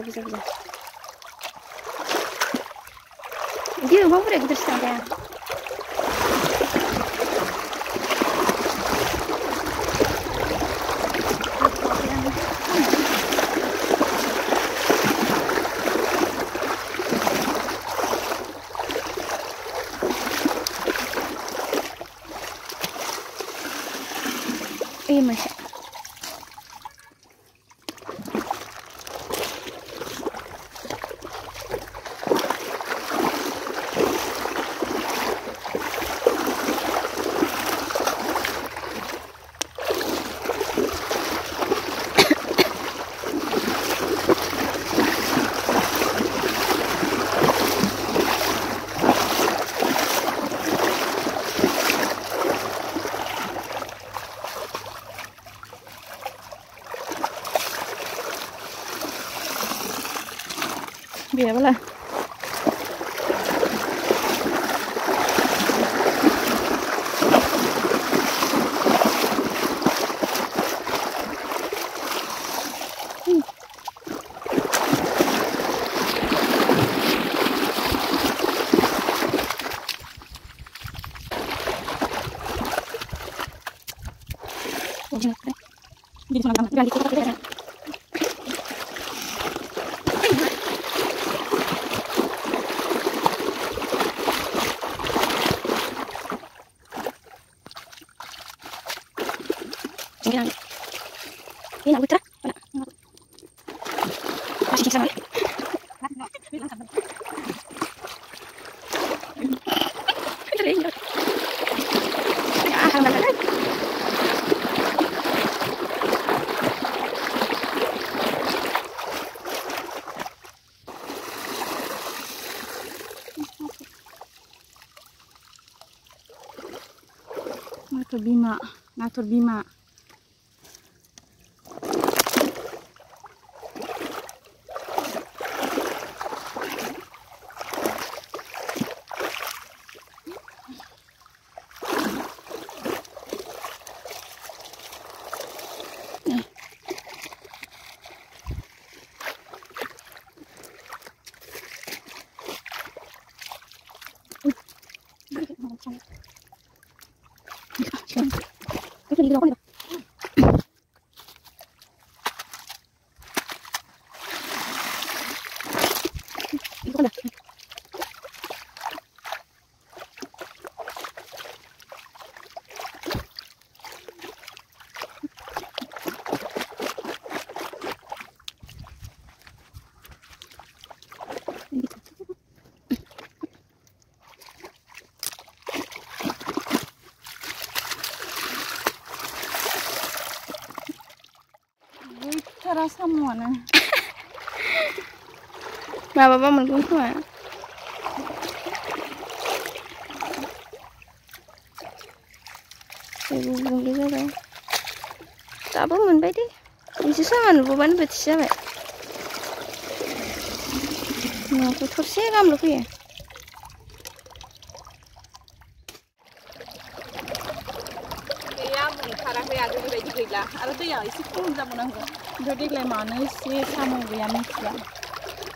buja. Dia mau pergi terus sampai. Masya. Biar lah. Jadi sama ganti kita tidak. Ini nak putra, mana? Masih sama. Ngatur Bima. Rasa mana? Bapak mendung semua. Ibu belum bisa dong. Tak apa menbaik deh. Bisa sama bukan betul siapa? Nah, aku terus sih kamu lupa ya. Ada tuh ya, isi pun zaman aku. Jadi lemana isi sama gue mixnya.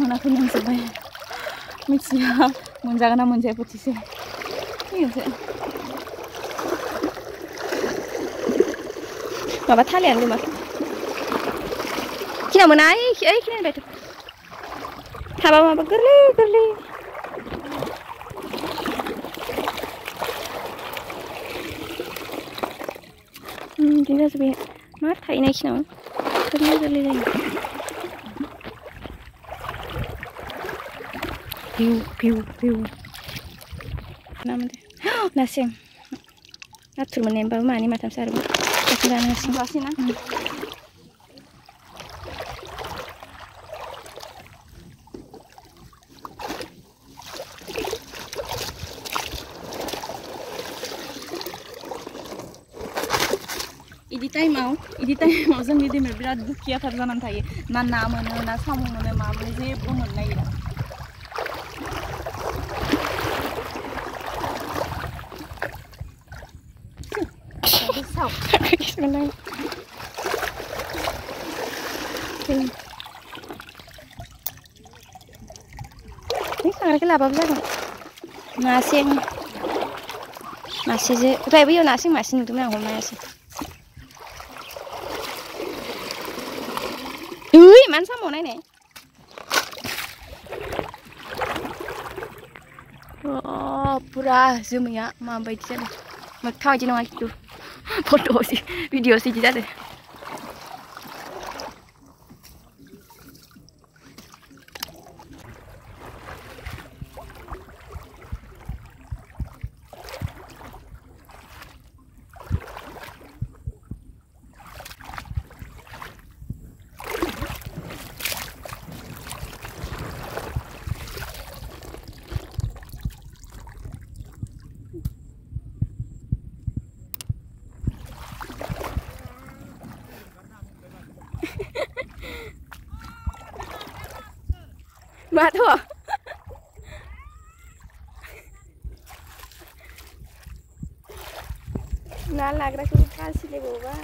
Mana pun yang sebaik mixnya, menjaga nama menjadi putih sih. Iya sih. Bapak thalian lu makan. Kina mana kina betul. Haba gerli. Tinggal sebentar. Mar thai naik nama. Gerli lagi. Piu. Nama deh. Nasi. Atur menembak mana macam sarung. Kita nasi. Nasi na. Idi time mau जोंनि दैमायाव बिराद दुखियाथार जानानै थायो ना मोनो ना साम' मोनो मा मोनो जेबो मोननो नागिरा Ini kangarnya labaबो जागोन. Nasing. Masih je. Udah ibu nasing masih नुदोंमोन आं हमनायासो. Mana sama naik? Oh, pura zoom ya, mampai di sana. Mak tahu je nama itu. Foto sih, video sih jadi. Mà thua. Nó लाग्रा cái kasih le boba.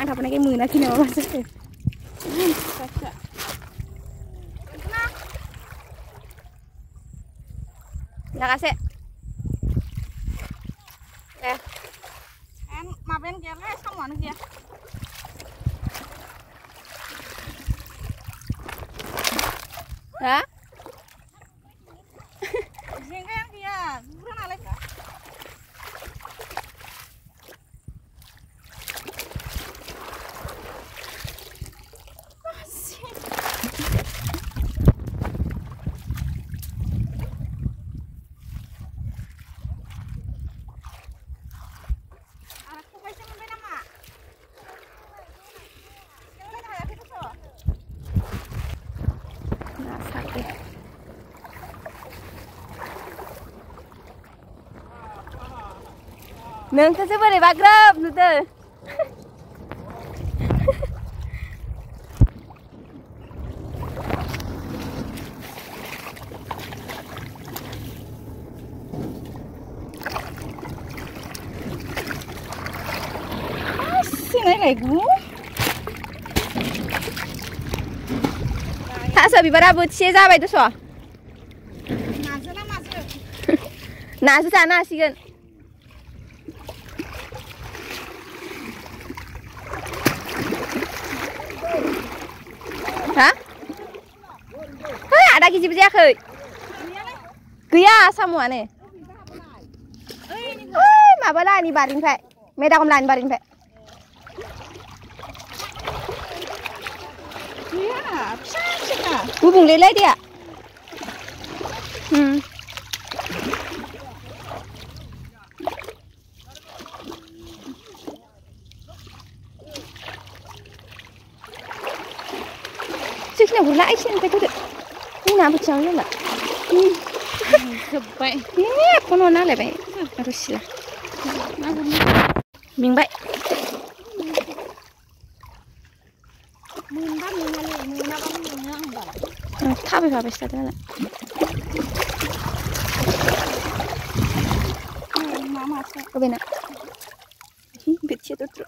Ang apa nak muna kini mama sih. Kakak. Dah kasih. Em mà bên kia cái xong rồi kia. Hả? Riêng cái ăn kìa, bữa nào lấy cả. Nengke sebelah bagrab nude. Sini kayak gue. Tak sebi berapa siapa itu so? Nasi sana sih kan. Hah? Ada gizi jayakai. Gaya semua nih. Mabalah ni baring pak. Meda komlan baring pak. Iya, bisa. Hubung lele dia. Sini gula sini tak ada. Ini nak bercampur juga. Sebaik. Ini aku nak nak lebih. Haruslah. Mingbai. Tapi apa sih kata lah. Mama. Kau benar. Betul tu.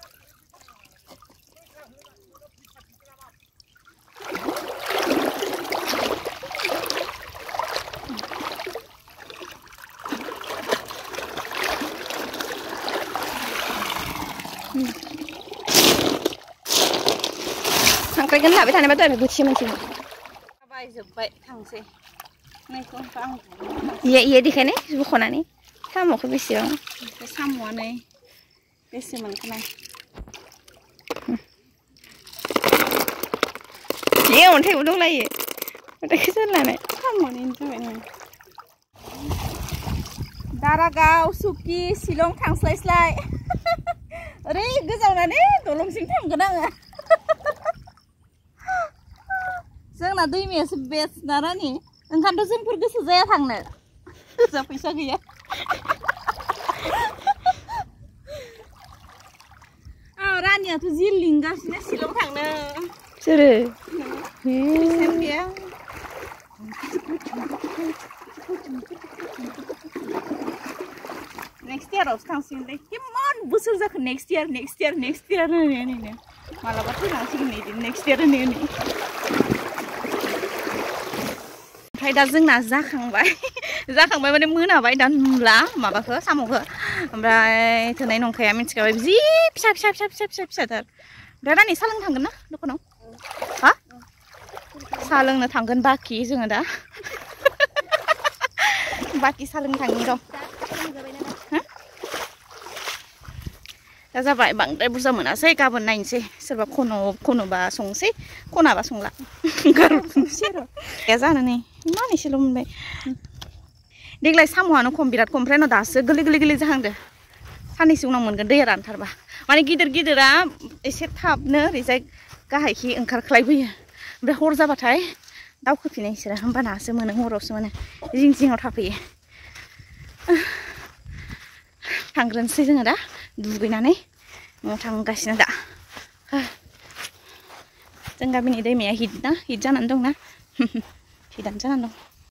Sampai kena betul ni betul buci macam ni. Baik sebaik thang sih. Ni kau faham? Iya di kana bukan ni. Sama aku bisa. Sama ni. Bisa mana? Iya, orang tu udung lagi. Ada kesan ni. Sama ni tu ni. Daragao, Suki, Silong thang selai. Ri, gezau ni, tolong sing thang kenang. जोंना दैमायासो best नारानि ओंखायनोथ' जोंफोर गोसो जाया थांनो जोंहा फैसा गैया रानियाथ' जि लिंगासिनो शिलं थांनो सोरो फैसा गैया नेक्स्ट इयारावसो थांसिगोनलै किमान बोसोर जाखो नेक्स्ट इयार होनो मालाबा फैनांसिगोन नै नेक्स्ट इयार होनो ओमफ्राय दा जोंना जाखांबाय जाखांबाय माने मोनाबाय दा नुला माबाखौ साम'खौ ओमफ्राय थोनाय नंखाया मिथिखाबाय जि फिसा फिसा फिसा फिसा फिसा फिसाथार ओमफ्राय रानि साहा लोंनो थांगोन ना दखानाव हा साहा लोंनो थांगोन बाखि जोङो दा बाखि साहा लोंनो थांगोन र' दा जाबाय बांद्राय बुरजा मोनासै गाबोन नायनोसै सोरबा खनोबा संसै खनाबा संला गारहरफिनसै आरो गैया जानो नै इमान एसेल' मोनबाय देग्लाय साम'आनो खम बिराद खम ओमफ्राय उनाव दासो गोरलै गोरलै गोरलै जाहांदो साननैसो उनाव मोनगोन दैया रानथारबा माने गिदिर गिदिरा एसे थाबनो ओरैजाय गाहायखि ओंखारख्लायबोयो ओमफ्राय हर जाबाथाय दावखोफिनो बिसोरो होमबानासो मोनो हरावसो मोनो जिं जिङाव थाफैयो थांग्रोनोसै जोङो दा दुगैनानै न'आव थांगासिनो दा जों गामिनि दैमाया हिट जानानै दंना हिटआनो जानानै दं